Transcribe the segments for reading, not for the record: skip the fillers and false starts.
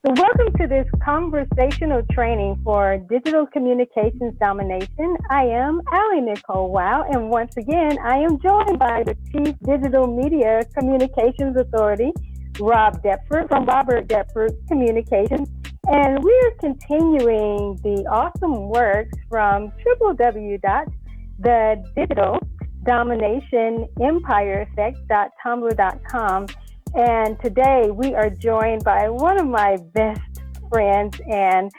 So welcome to this conversational training for digital communications domination. I am Allie Nicole Wow, and once again, I am joined by the Chief Digital Media Communications Authority, Rob Deptford from Robert Deptford Communications. And we're continuing the awesome works from www.thedigitaldominationempireeffect.tumblr.com. And today we are joined by one of my best friends and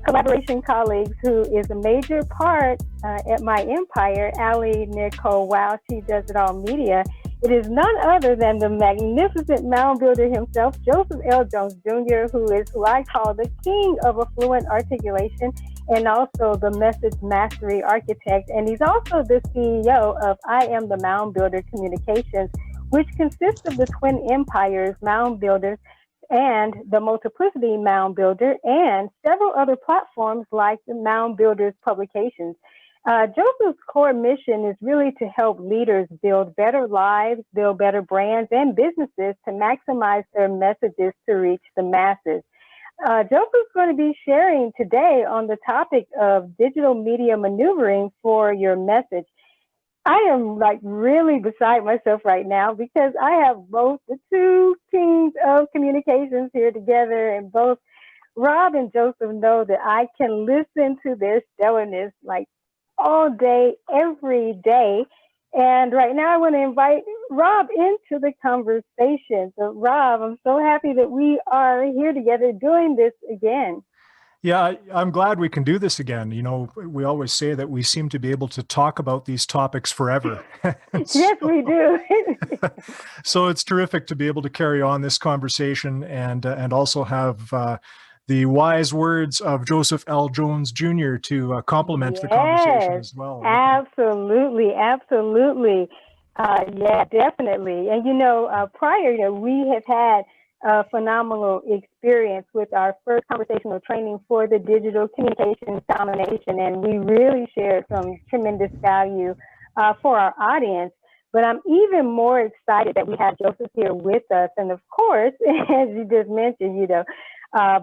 collaboration colleagues who is a major part at my empire, Allie Nicole Wow. She does it all media. It is none other than the magnificent mound builder himself, Joseph L. Jones Jr., who I call the king of affluent articulation and also the message mastery architect. And he's also the CEO of I Am the Mound Builder Communications, which consists of the twin empires, Moundbuilders, and the Multiplicity Mound Builder, and several other platforms like the Moundbuilders publications. Joseph's core mission is really to help leaders build better lives, build better brands and businesses to maximize their messages to reach the masses. Joseph's going to be sharing today on the topic of digital media maneuvering for your message. I am really beside myself right now because I have both the two teams of communications here together, and both Rob and Joseph know that I can listen to their stellarness all day, every day. And right now I want to invite Rob into the conversation. So Rob, I'm so happy that we are here together doing this again. Yeah, I'm glad we can do this again. You know, we always say that we seem to be able to talk about these topics forever. Yes, we do. So it's terrific to be able to carry on this conversation and also have the wise words of Joseph L. Jones Jr. to complement the conversation as well. Absolutely, absolutely. Yeah, definitely. And prior, we have had a phenomenal experience with our first conversational training for the digital communications domination, and we really shared some tremendous value for our audience. But I'm even more excited that we have Joseph here with us. And of course, as you just mentioned,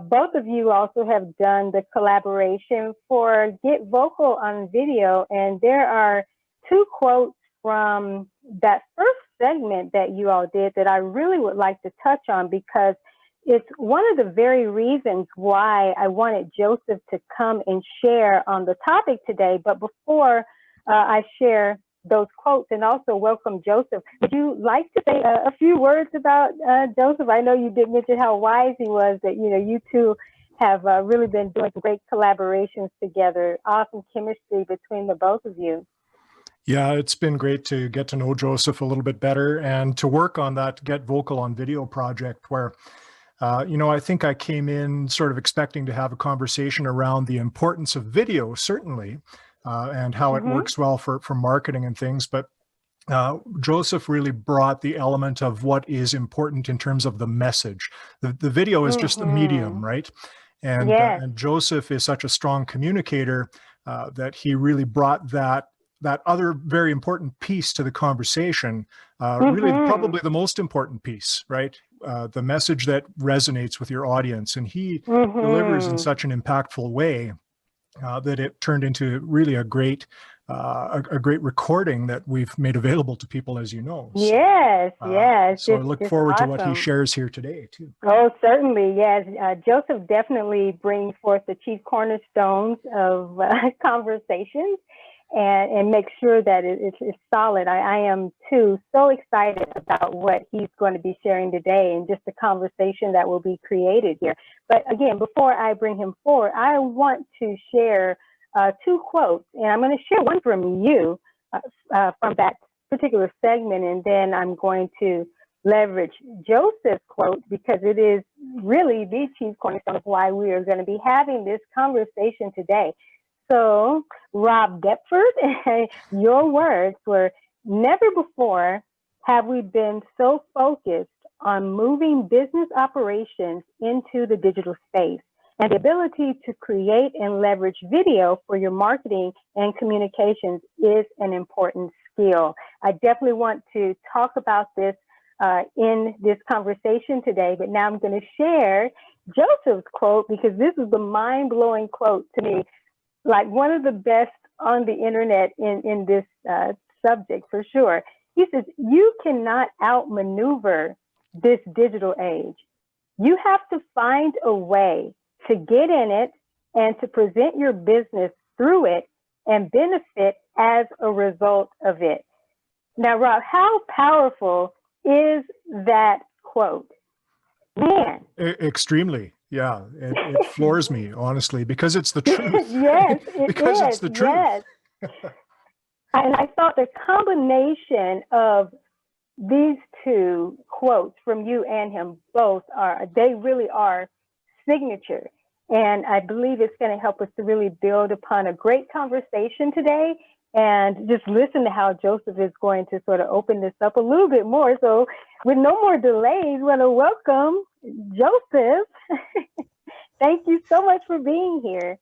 both of you also have done the collaboration for Get Vocal on Video, and there are two quotes from that first segment that you all did that I really would like to touch on, because it's one of the very reasons why I wanted Joseph to come and share on the topic today. But before I share those quotes and also welcome Joseph, would you like to say a few words about Joseph? I know you did mention how wise he was, that you two have really been doing great collaborations together, awesome chemistry between the both of you. Yeah, it's been great to get to know Joseph a little bit better and to work on that Get Vocal on Video project where, I think I came in sort of expecting to have a conversation around the importance of video, certainly, and how it works well for marketing and things. But Joseph really brought the element of what is important in terms of the message. The video is just a medium, right? And, yes. And Joseph is such a strong communicator that he really brought that other very important piece to the conversation, really probably the most important piece, right? The message that resonates with your audience. And he delivers in such an impactful way that it turned into really a great recording that we've made available to people, as you know. So, yes. So I look forward to what he shares here today, too. Oh, certainly, yes. Joseph definitely brings forth the chief cornerstones of conversations and make sure that it's solid. I am, too, so excited about what he's going to be sharing today and just the conversation that will be created here. But again, before I bring him forward, I want to share two quotes, and I'm going to share one from you from that particular segment, and then I'm going to leverage Joseph's quote because it is really the chief cornerstone of why we are going to be having this conversation today. So, Rob Deptford, your words were, "Never before have we been so focused on moving business operations into the digital space, and the ability to create and leverage video for your marketing and communications is an important skill." I definitely want to talk about this in this conversation today, but now I'm going to share Joseph's quote because this is the mind-blowing quote to me, like one of the best on the internet in this subject for sure. He says, you cannot outmaneuver this digital age. You have to find a way to get in it and to present your business through it and benefit as a result of it. Now, Rob, how powerful is that quote? Man. Extremely. Yeah. It floors me, honestly, because it's the truth. Yes, because is. It's the truth. Yes. And I thought the combination of these two quotes from you and him both they really are signature. And I believe it's going to help us to really build upon a great conversation today and just listen to how Joseph is going to sort of open this up a little bit more. So with no more delays, we want to welcome Joseph. Thank you so much for being here.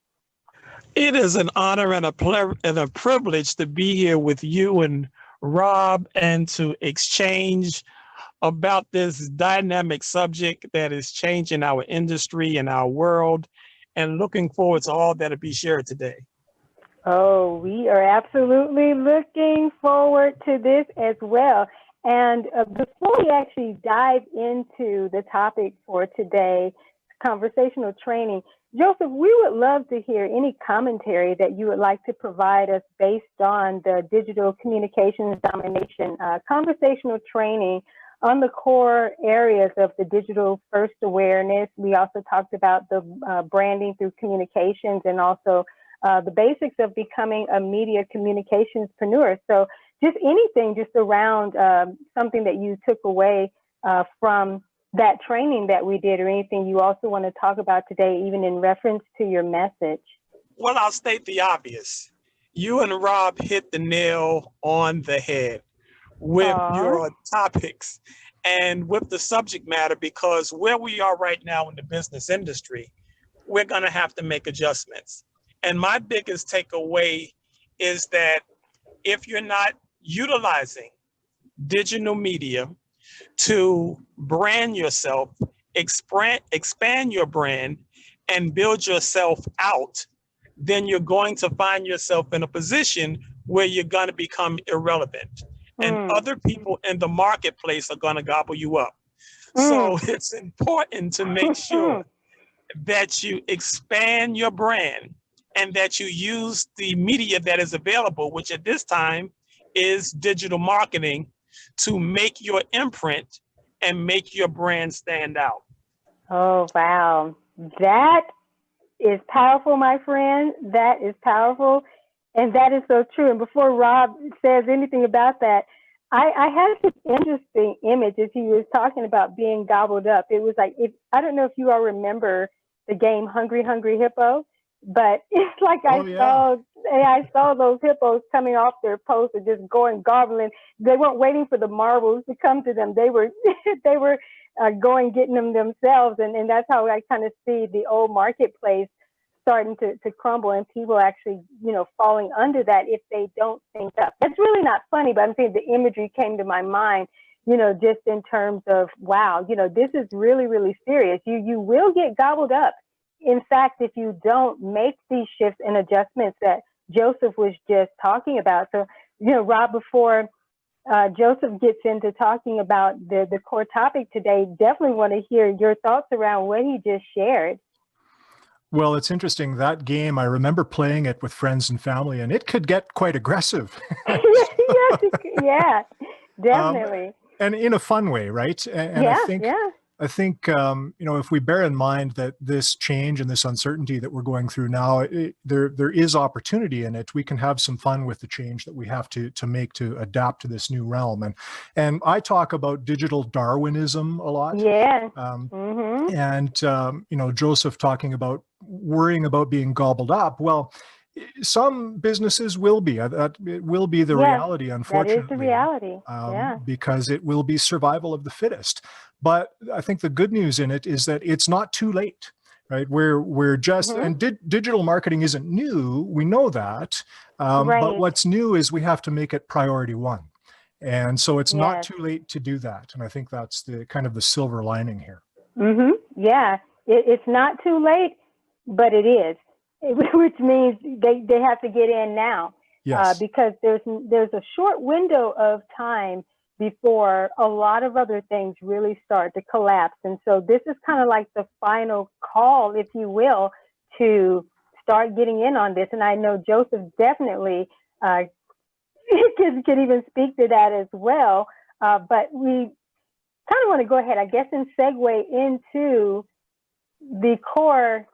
It is an honor and a privilege to be here with you and Rob and to exchange about this dynamic subject that is changing our industry and our world, and looking forward to all that will be shared today. Oh, we are absolutely looking forward to this as well. And before we actually dive into the topic for today, conversational training, Joseph, we would love to hear any commentary that you would like to provide us based on the digital communications domination conversational training on the core areas of the digital first awareness. We also talked about the branding through communications and also the basics of becoming a media communicationspreneur. So just anything just around something that you took away from that training that we did, or anything you also want to talk about today, even in reference to your message. Well, I'll state the obvious. You and Rob hit the nail on the head with your topics and with the subject matter, because where we are right now in the business industry, we're going to have to make adjustments. And my biggest takeaway is that if you're not utilizing digital media to brand yourself, expand your brand, and build yourself out, then you're going to find yourself in a position where you're going to become irrelevant. And other people in the marketplace are going to gobble you up. So it's important to make sure that you expand your brand and that you use the media that is available, which at this time is digital marketing, to make your imprint and make your brand stand out. Oh, wow. That is powerful, my friend. That is powerful. And that is so true. And before Rob says anything about that, I had this interesting image as he was talking about being gobbled up. It was like, I don't know if you all remember the game Hungry, Hungry Hippo, but it's like I saw those hippos coming off their posts and just going gobbling. They weren't waiting for the marbles to come to them. They were going getting them themselves. And that's how I kind of see the old marketplace starting to crumble, and people actually, falling under that if they don't think up. That's really not funny, but I'm saying the imagery came to my mind, just in terms of, wow, this is really, really serious. You will get gobbled up. In fact, if you don't make these shifts and adjustments that Joseph was just talking about. So, Rob, before Joseph gets into talking about the core topic today, definitely want to hear your thoughts around what he just shared. Well, it's interesting. That game, I remember playing it with friends and family, and it could get quite aggressive. Yeah, definitely. And in a fun way, right? And I think if we bear in mind that this change and this uncertainty that we're going through now, there is opportunity in it. We can have some fun with the change that we have to make to adapt to this new realm. And I talk about digital Darwinism a lot. Yeah. And Joseph talking about worrying about being gobbled up. Well, some businesses will be. That it will be the reality, unfortunately. That is the reality. Because it will be survival of the fittest. But I think the good news in it is that it's not too late, right? We're just, and digital marketing isn't new. We know that. But what's new is we have to make it priority one. And so it's not Yes. too late to do that. And I think that's the kind of the silver lining here. Yeah, it's not too late, but it is, which means they have to get in now. Yes. Because there's a short window of time before a lot of other things really start to collapse. And so this is kind of like the final call, if you will, to start getting in on this. And I know Joseph definitely can even speak to that as well. But we kind of want to go ahead, I guess, and segue into the core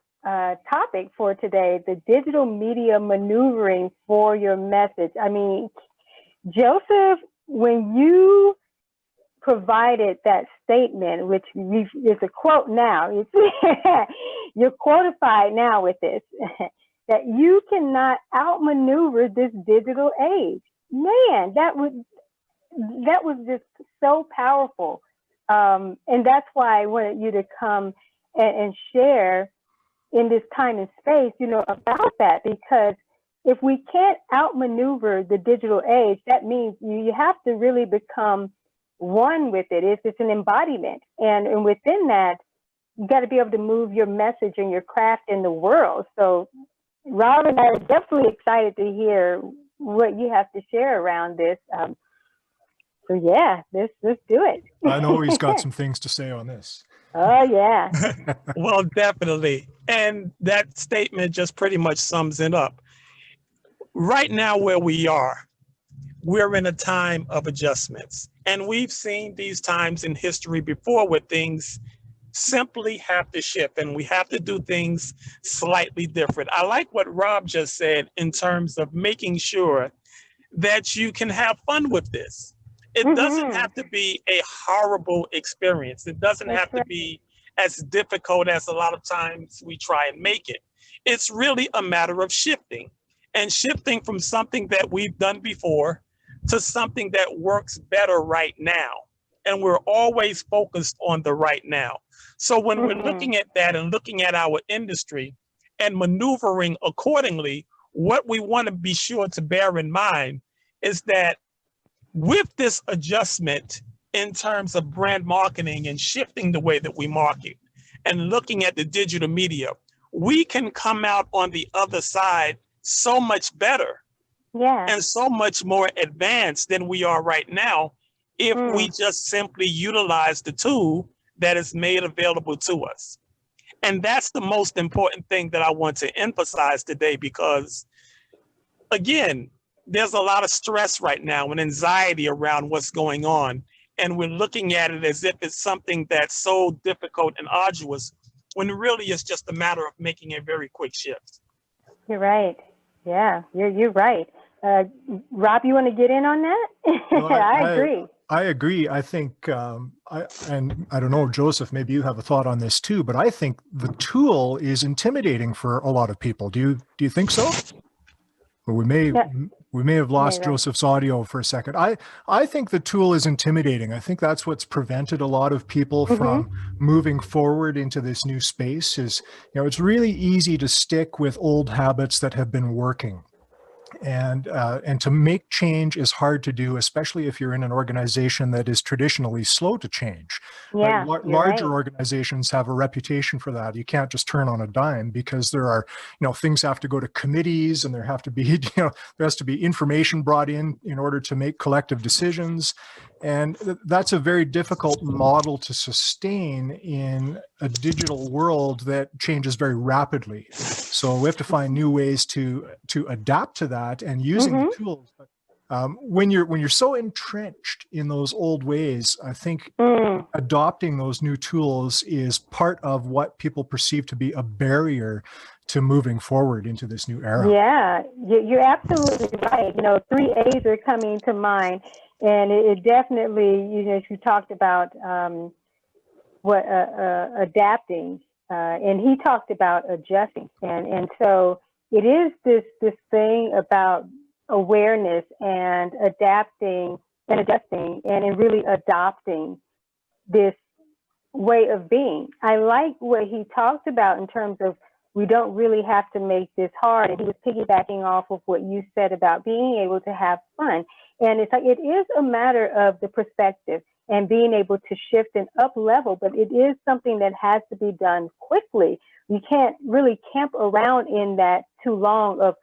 topic for today, the digital media maneuvering for your message. I mean, Joseph, when you provided that statement, which is a quote now, you're quotified now with this, that you cannot outmaneuver this digital age. Man, that was just so powerful. And that's why I wanted you to come and share in this time and space, about that, because if we can't outmaneuver the digital age, that means you have to really become one with it. It's an embodiment. And within that, you got to be able to move your message and your craft in the world. So Rob and I are definitely excited to hear what you have to share around this. So yeah, let's do it. I know he's got some things to say on this. Oh yeah. Well, definitely. And that statement just pretty much sums it up. Right now where we are, we're in a time of adjustments. And we've seen these times in history before where things simply have to shift and we have to do things slightly different. I like what Rob just said in terms of making sure that you can have fun with this. It doesn't have to be a horrible experience. It doesn't have to be as difficult as a lot of times we try and make it. It's really a matter of shifting and shifting from something that we've done before to something that works better right now. And we're always focused on the right now. So when we're looking at that and looking at our industry and maneuvering accordingly, what we want to be sure to bear in mind is that with this adjustment in terms of brand marketing and shifting the way that we market and looking at the digital media, we can come out on the other side so much better and so much more advanced than we are right now if we just simply utilize the tool that is made available to us. And that's the most important thing that I want to emphasize today, because again, there's a lot of stress right now and anxiety around what's going on. And we're looking at it as if it's something that's so difficult and arduous, when really it's just a matter of making a very quick shift. You're right. Yeah, you're right. Rob, you want to get in on that? Well, I agree. I agree. I think, and I don't know, Joseph, maybe you have a thought on this too, but I think the tool is intimidating for a lot of people. Do you think so? Or we may have lost Joseph's audio for a second. I think the tool is intimidating. I think that's what's prevented a lot of people from moving forward into this new space. Is, it's really easy to stick with old habits that have been working. And to make change is hard to do, especially if you're in an organization that is traditionally slow to change. Yeah, larger organizations have a reputation for that. You can't just turn on a dime, because there are, things have to go to committees, and there have to be, there has to be information brought in order to make collective decisions. And that's a very difficult model to sustain in a digital world that changes very rapidly. So we have to find new ways to adapt to that and using the tools. When you're so entrenched in those old ways, I think adopting those new tools is part of what people perceive to be a barrier to moving forward into this new era. Yeah, you're absolutely right. 3 A's are coming to mind. And it definitely, you talked about adapting, and he talked about adjusting. And so it is this thing about awareness and adapting and adjusting and really adopting this way of being. I like what he talked about in terms of we don't really have to make this hard. And he was piggybacking off of what you said about being able to have fun. And it's like, it is a matter of the perspective and being able to shift and up level, but it is something that has to be done quickly. You can't really camp around in that too long of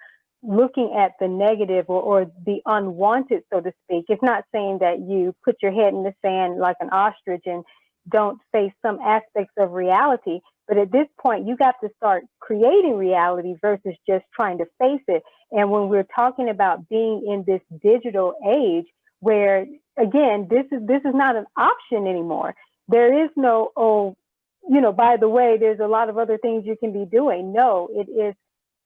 looking at the negative or the unwanted, so to speak. It's not saying that you put your head in the sand like an ostrich and don't face some aspects of reality. But at this point, you got to start creating reality versus just trying to face it. And when we're talking about being in this digital age where, again, this is not an option anymore. There is no, oh, you know, by the way, there's a lot of other things you can be doing. No, it is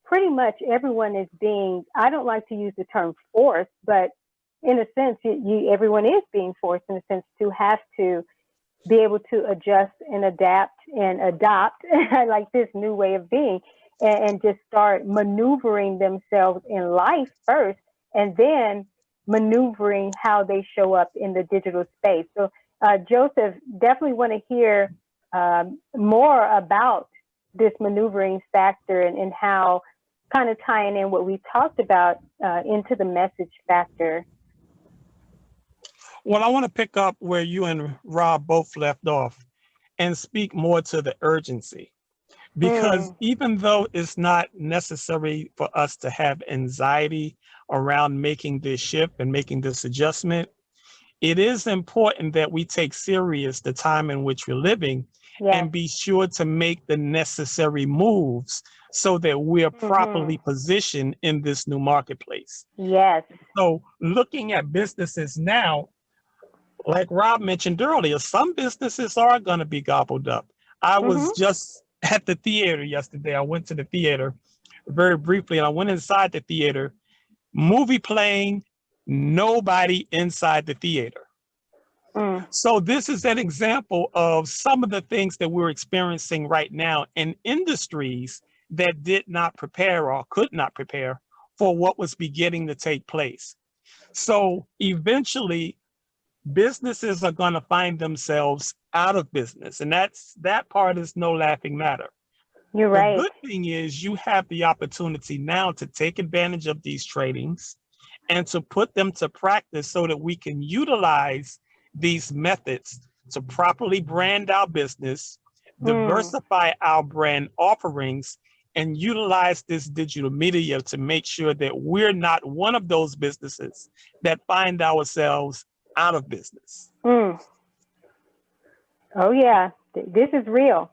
pretty much everyone is being, I don't like to use the term forced, but in a sense, everyone is being forced in a sense to have to be able to adjust and adapt and adopt like this new way of being and just start maneuvering themselves in life first and then maneuvering how they show up in the digital space. So Joseph, definitely want to hear more about this maneuvering factor and how kind of tying in what we talked about into the message factor. Well, I want to pick up where you and Rob both left off and speak more to the urgency, because even though it's not necessary for us to have anxiety around making this shift and making this adjustment, it is important that we take serious the time in which we're living and be sure to make the necessary moves so that we're properly positioned in this new marketplace. Yes. So looking at businesses now, like Rob mentioned earlier, some businesses are going to be gobbled up. I was just at the theater yesterday. I went to the theater very briefly and I went inside the theater, movie playing, nobody inside the theater. So this is an example of some of the things that we're experiencing right now in industries that did not prepare or could not prepare for what was beginning to take place. So eventually, businesses are going to find themselves out of business. And that part is no laughing matter. You're right. The good thing is you have the opportunity now to take advantage of these trainings and to put them to practice so that we can utilize these methods to properly brand our business, diversify our brand offerings, and utilize this digital media to make sure that we're not one of those businesses that find ourselves out of business. Oh yeah, this is real.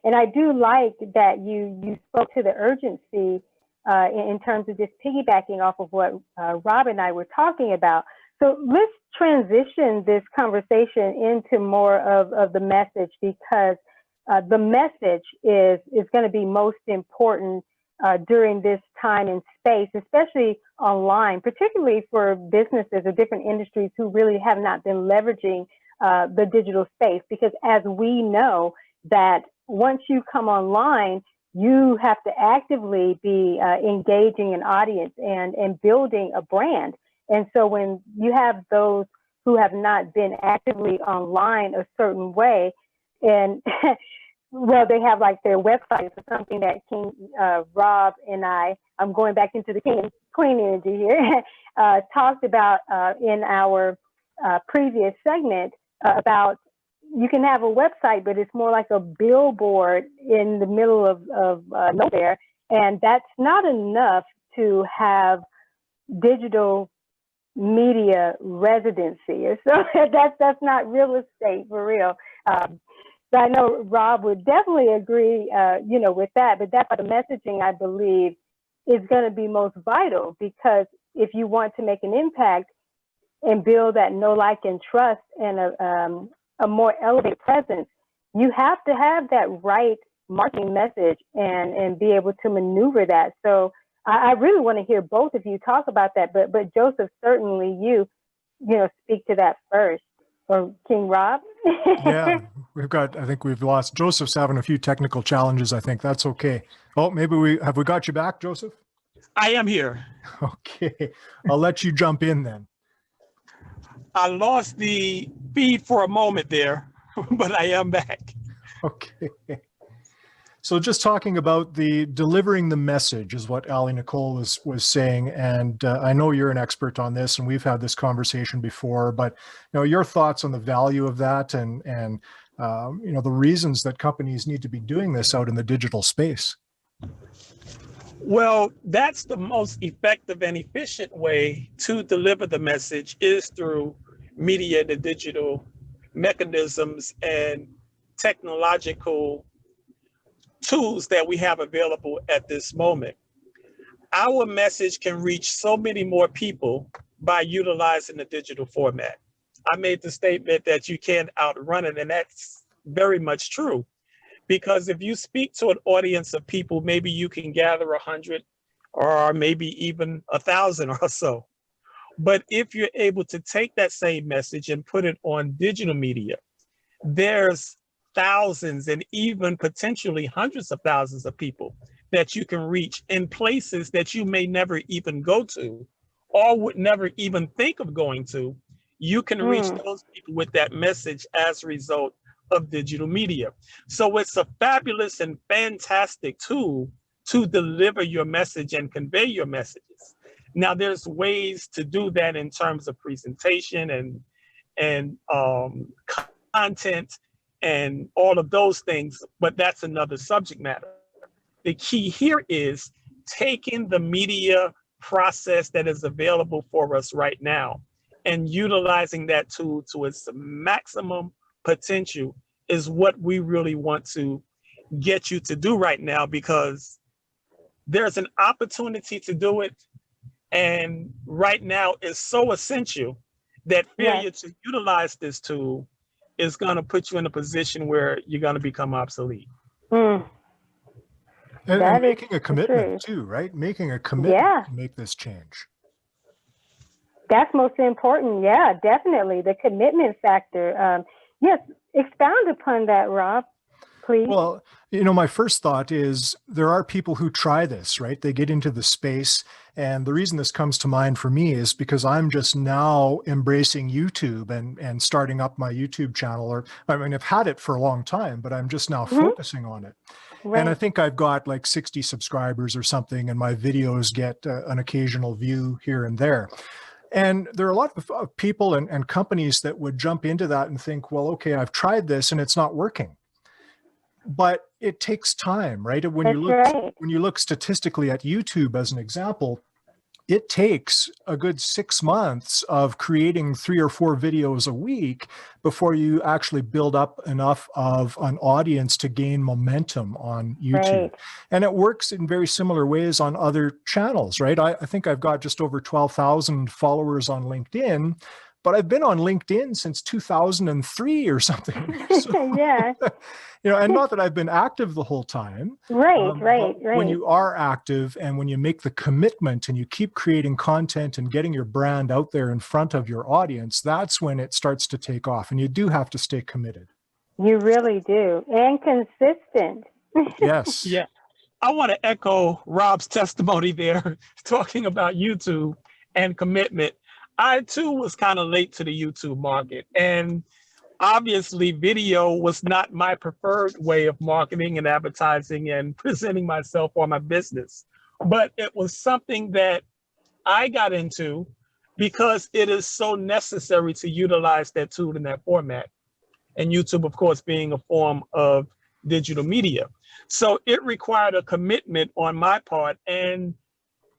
And I do like that you spoke to the urgency in terms of just piggybacking off of what Rob and I were talking about. So let's transition this conversation into more of the message, because the message is going to be most important during this time and space, especially online, particularly for businesses or different industries who really have not been leveraging the digital space. Because as we know that once you come online, you have to actively be engaging an audience and building a brand. And so when you have those who have not been actively online a certain way, and well, they have like their websites or something that King Rob and I'm going back into the King Queen energy here, talked about in our previous segment about you can have a website, but it's more like a billboard in the middle of nowhere. And that's not enough to have digital media residency. So that's not real estate for real. So I know Rob would definitely agree, with that, but that's the messaging, I believe, is going to be most vital, because if you want to make an impact and build that know, like, and trust and a more elevated presence, you have to have that right marketing message and be able to maneuver that. So I really want to hear both of you talk about that, but Joseph, certainly you speak to that first, or King Rob. Yeah, I think we've lost. Joseph's having a few technical challenges. I think that's okay. Oh, maybe we got you back, Joseph? I am here. Okay, I'll let you jump in then. I lost the feed for a moment there, but I am back. Okay. So just talking about the delivering the message is what Ali Nicole was saying. And I know you're an expert on this and we've had this conversation before, but your thoughts on the value of that and the reasons that companies need to be doing this out in the digital space. Well, that's the most effective and efficient way to deliver the message is through media, the digital mechanisms and technological tools that we have available at this moment. Our message can reach so many more people by utilizing the digital format. I made the statement that you can't outrun it, and that's very much true. Because if you speak to an audience of people, maybe you can gather 100 or maybe even 1,000 or so. But if you're able to take that same message and put it on digital media, there's thousands and even potentially hundreds of thousands of people that you can reach in places that you may never even go to or would never even think of going to. You can reach those people with that message as a result of digital media. So it's a fabulous and fantastic tool to deliver your message and convey your messages. Now, there's ways to do that in terms of presentation and content and all of those things, but that's another subject matter. The key here is taking the media process that is available for us right now and utilizing that tool to its maximum potential is what we really want to get you to do right now, because there's an opportunity to do it. And right now is so essential that failure to utilize this tool is going to put you in a position where you're going to become obsolete. And making a commitment too, right? Making a commitment to make this change. That's most important. Yeah, definitely. The commitment factor. Yes, expound upon that, Rob, please. Well, my first thought is there are people who try this, right? They get into the space. And the reason this comes to mind for me is because I'm just now embracing YouTube and starting up my YouTube channel. I've had it for a long time, but I'm just now focusing on it. Right. And I think I've got like 60 subscribers or something, and my videos get an occasional view here and there. And there are a lot of people and companies that would jump into that and think, well, okay, I've tried this and it's not working. But it takes time, right? When you look statistically at YouTube as an example, it takes a good 6 months of creating 3 or 4 videos a week before you actually build up enough of an audience to gain momentum on YouTube. Right. And it works in very similar ways on other channels, right? I think I've got just over 12,000 followers on LinkedIn, but I've been on LinkedIn since 2003 or something. So, yeah. And not that I've been active the whole time. Right. When you are active and when you make the commitment and you keep creating content and getting your brand out there in front of your audience, that's when it starts to take off. And you do have to stay committed. You really do. And consistent. Yes. Yeah. I want to echo Rob's testimony there, talking about YouTube and commitment. I too was kind of late to the YouTube market, and obviously video was not my preferred way of marketing and advertising and presenting myself or my business, but it was something that I got into because it is so necessary to utilize that tool in that format. And YouTube, of course, being a form of digital media. So it required a commitment on my part and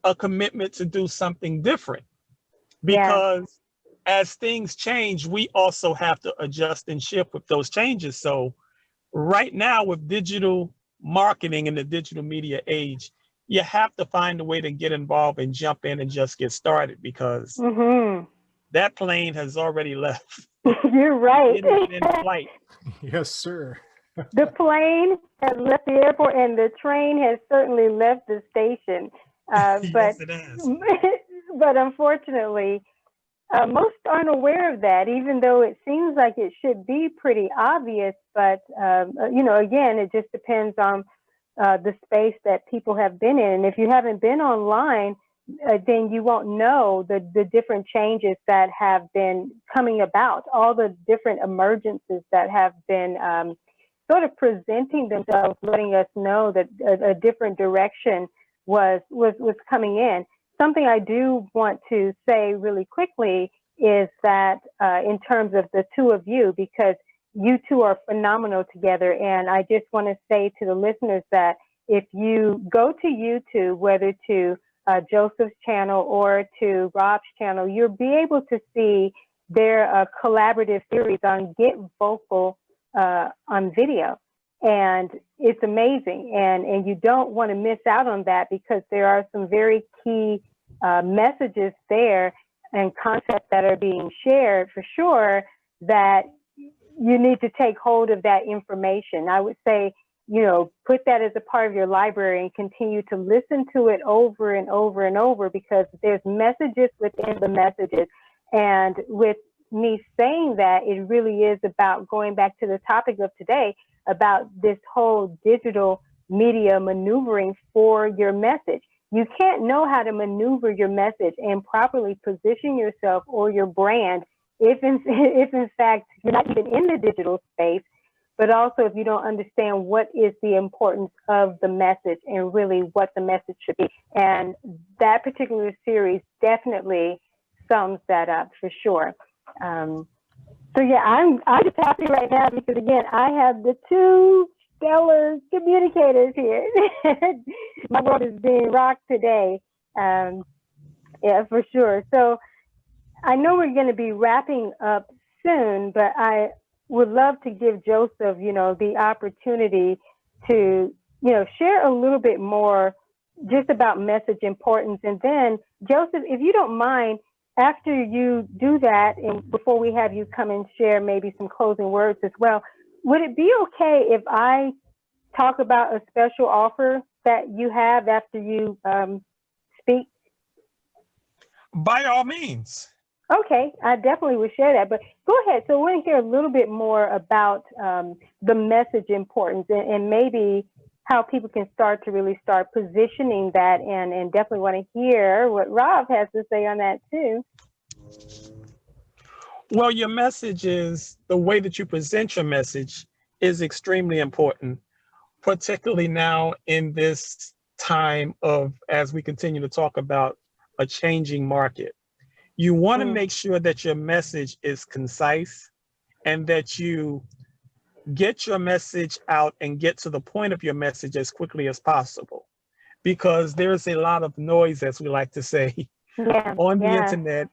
a commitment to do something different. Because as things change, we also have to adjust and shift with those changes. So right now with digital marketing in the digital media age, you have to find a way to get involved and jump in and just get started, because that plane has already left. You're right. It is in flight. Yes, sir. The plane has left the airport and the train has certainly left the station. Yes, it has. But unfortunately, most aren't aware of that, even though it seems like it should be pretty obvious. But, again, it just depends on the space that people have been in. And if you haven't been online, then you won't know the different changes that have been coming about, all the different emergences that have been sort of presenting themselves, letting us know that a different direction was coming in. Something I do want to say really quickly is that in terms of the two of you, because you two are phenomenal together, and I just want to say to the listeners that if you go to YouTube, whether to Joseph's channel or to Rob's channel, you'll be able to see their collaborative series on Get Vocal on video. And it's amazing. And you don't want to miss out on that, because there are some very key messages there and concepts that are being shared for sure, that you need to take hold of that information. I would say, put that as a part of your library and continue to listen to it over and over and over, because there's messages within the messages. And with me saying that, it really is about going back to the topic of today, about this whole digital media maneuvering for your message. You can't know how to maneuver your message and properly position yourself or your brand if in fact you're not even in the digital space, but also if you don't understand what is the importance of the message and really what the message should be. And that particular series definitely sums that up for sure. So yeah, I'm just happy right now, because again, I have the two stellar communicators here. My world is being rocked today. Yeah, for sure. So I know we're going to be wrapping up soon, but I would love to give Joseph, the opportunity to, share a little bit more just about message importance. And then, Joseph, if you don't mind, after you do that, and before we have you come and share maybe some closing words as well, would it be okay if I talk about a special offer that you have after you speak? By all means. Okay, I definitely would share that, but go ahead. So we're going to hear a little bit more about the message importance, and maybe how people can start positioning that, and definitely want to hear what Rob has to say on that too. Well, your message is, the way that you present your message is extremely important, particularly now in this time of, as we continue to talk about, a changing market. You want to make sure that your message is concise and that you get your message out and get to the point of your message as quickly as possible, because there's a lot of noise, as we like to say, on the internet,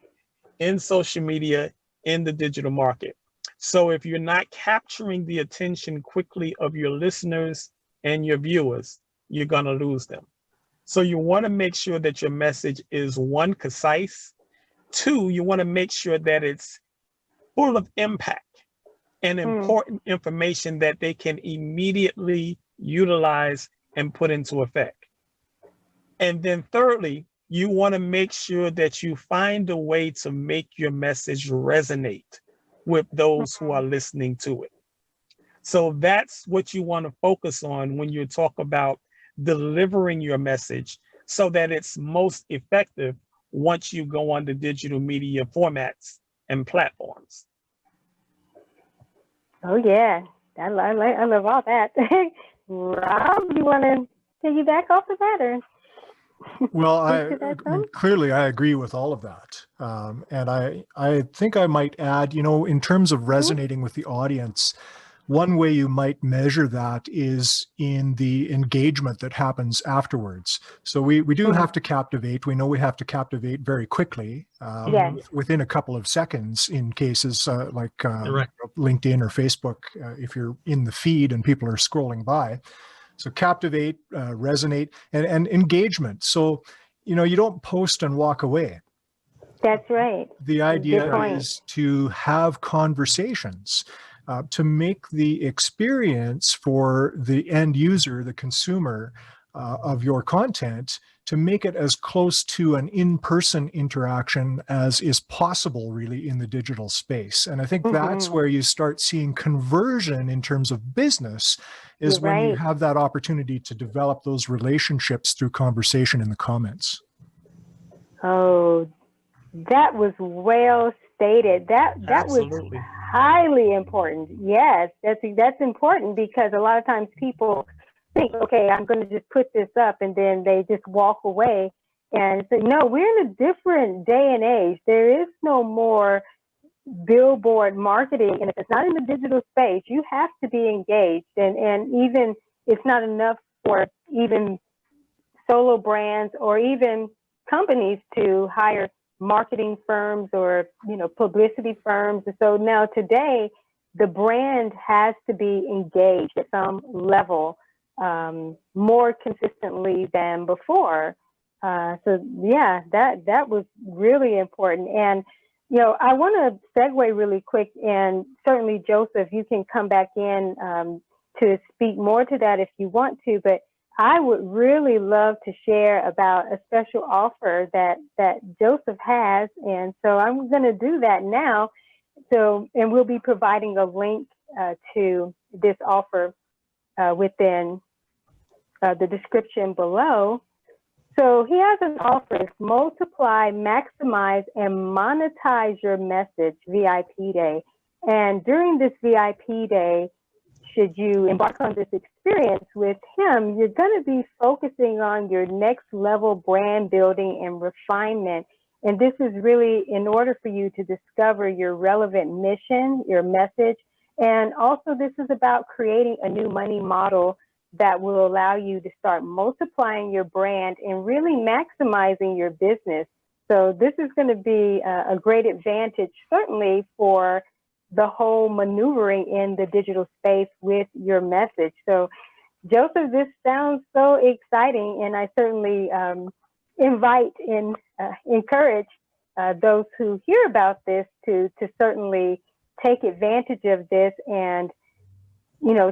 in social media, in the digital market. So if you're not capturing the attention quickly of your listeners and your viewers, you're going to lose them. So you want to make sure that your message is, one, concise. Two, you want to make sure that it's full of impact and important information that they can immediately utilize and put into effect. And then thirdly, you want to make sure that you find a way to make your message resonate with those who are listening to it. So that's what you want to focus on when you talk about delivering your message, so that it's most effective once you go on the digital media formats and platforms. Oh yeah, I love all that. Rob, you want to piggyback off of that, or? Well, clearly I agree with all of that. And I think I might add, in terms of resonating with the audience, one way you might measure that is in the engagement that happens afterwards. So we do have to captivate. We know we have to captivate very quickly, within a couple of seconds, in cases like LinkedIn or Facebook, if you're in the feed and people are scrolling by. So captivate, resonate, and engagement. So, you don't post and walk away. That's right. The idea is to have conversations, to make the experience for the end user, the consumer of your content, to make it as close to an in-person interaction as is possible, really, in the digital space. And I think that's where you start seeing conversion in terms of business, is when you have that opportunity to develop those relationships through conversation in the comments. Oh, that was well stated. That was highly important. Yes, that's important because a lot of times people think, okay, I'm going to just put this up, and then they just walk away. And say, no, we're in a different day and age. There is no more billboard marketing, and if it's not in the digital space, you have to be engaged. And even it's not enough for even solo brands or even companies to hire marketing firms or publicity firms. And so now today, the brand has to be engaged at some level more consistently than before. So yeah, that was really important. And I want to segue really quick, and certainly Joseph, you can come back in to speak more to that if you want to, but I would really love to share about a special offer that Joseph has. And so I'm going to do that now. And we'll be providing a link to this offer within the description below. So he has an offer: it's Multiply, Maximize, and Monetize Your Message VIP Day. And during this VIP Day, should you embark on this experience with him, you're going to be focusing on your next level brand building and refinement. And this is really in order for you to discover your relevant mission, your message. And also this is about creating a new money model that will allow you to start multiplying your brand and really maximizing your business. So this is going to be a great advantage, certainly for the whole maneuvering in the digital space with your message. So Joseph, this sounds so exciting, and I certainly invite and encourage those who hear about this to certainly take advantage of this. And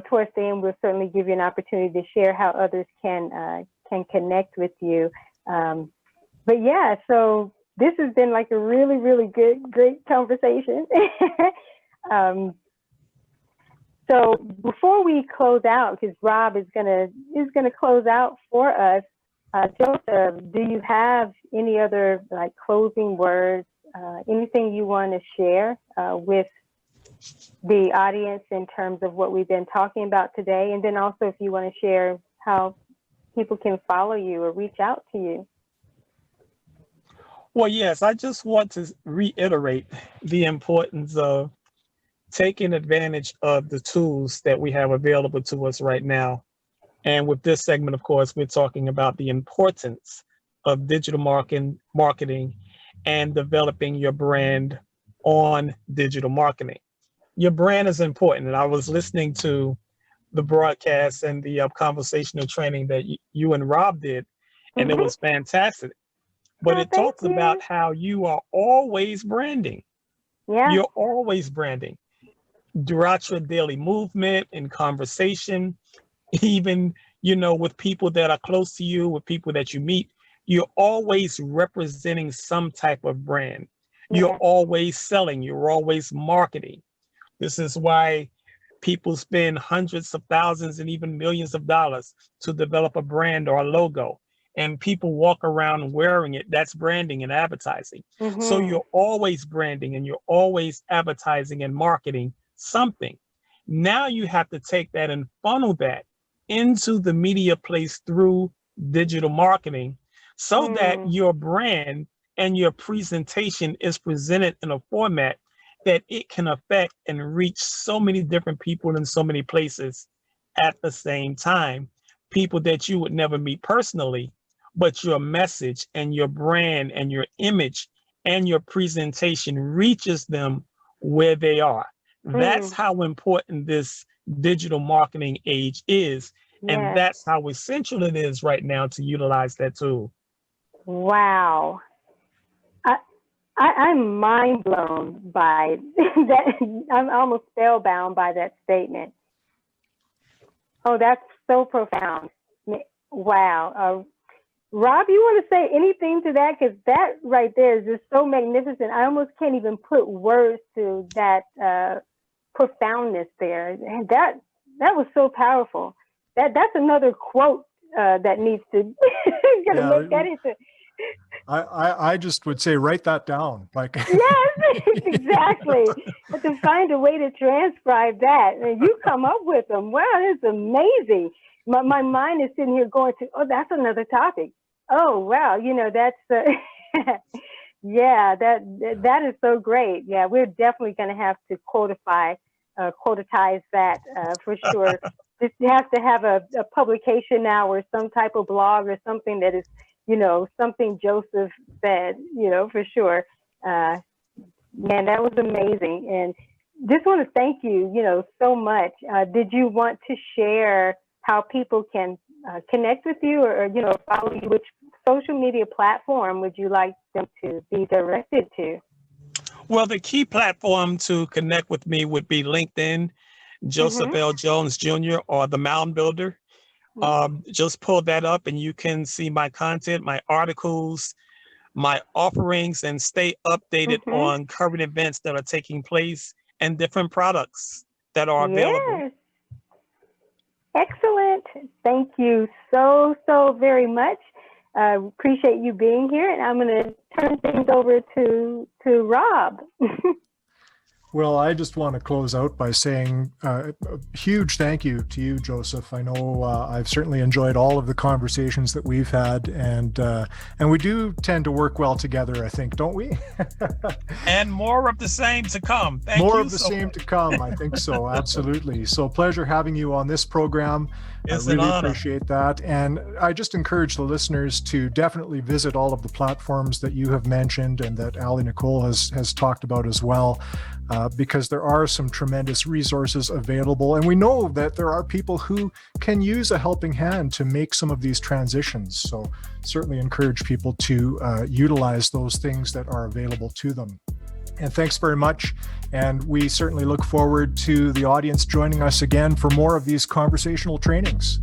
towards the end, we'll certainly give you an opportunity to share how others can connect with you. But yeah, so this has been like a really, really great conversation. So before we close out, because Rob is gonna close out for us, Joseph, do you have any other closing words? Anything you want to share with the audience in terms of what we've been talking about today? And then also if you want to share how people can follow you or reach out to you. Well, yes, I just want to reiterate the importance of taking advantage of the tools that we have available to us right now. And with this segment, of course, we're talking about the importance of digital marketing and developing your brand on digital marketing. Your brand is important. And I was listening to the broadcast and the conversational training that you and Rob did, and it was fantastic. But it talks about how you are always branding. Yeah. You're always branding throughout your daily movement and conversation, even, with people that are close to you, with people that you meet. You're always representing some type of brand. You're always selling. You're always marketing. This is why people spend hundreds of thousands and even millions of dollars to develop a brand or a logo. And people walk around wearing it. That's branding and advertising. So you're always branding and you're always advertising and marketing something. Now you have to take that and funnel that into the media place through digital marketing so that your brand and your presentation is presented in a format that it can affect and reach so many different people in so many places at the same time. People that you would never meet personally, but your message and your brand and your image and your presentation reaches them where they are. That's how important this digital marketing age is. And that's how essential it is right now to utilize that tool. Wow. I'm mind blown by that. I'm almost spellbound by that statement. Oh, that's so profound. Wow. Rob, you want to say anything to that? Because that right there is just so magnificent. I almost can't even put words to that profoundness there. And that was so powerful. That's another quote that needs to make that into. I just would say, write that down. Like, Yes, exactly. But to find a way to transcribe that, and you come up with them. Wow, it's amazing. My mind is sitting here going to, oh, that's another topic. Oh, wow, that's yeah, that is so great. Yeah, we're definitely going to have to quotize that for sure. Just you have to have a publication now, or some type of blog or something that is, something Joseph said, for sure. Man, that was amazing. And just want to thank you, so much. Did you want to share how people can connect with you, or follow you? Which social media platform would you like them to be directed to? Well, the key platform to connect with me would be LinkedIn, Joseph L. Jones Jr., or the Moundbuilder. Just pull that up and you can see my content, my articles, my offerings, and stay updated on current events that are taking place and different products that are available. Yes. Excellent. Thank you so very much. Appreciate you being here, and I'm going to turn things over to Rob. Well, I just want to close out by saying a huge thank you to you, Joseph. I know I've certainly enjoyed all of the conversations that we've had, and we do tend to work well together, I think, don't we? And more of the same to come. Thank you. More of the same to come, I think so, absolutely. So pleasure having you on this program. It's I really an honor. appreciate that. And I just encourage the listeners to definitely visit all of the platforms that you have mentioned and that Ali Nicole has talked about as well, because there are some tremendous resources available. And we know that there are people who can use a helping hand to make some of these transitions. So certainly encourage people to utilize those things that are available to them. And thanks very much. And we certainly look forward to the audience joining us again for more of these conversational trainings.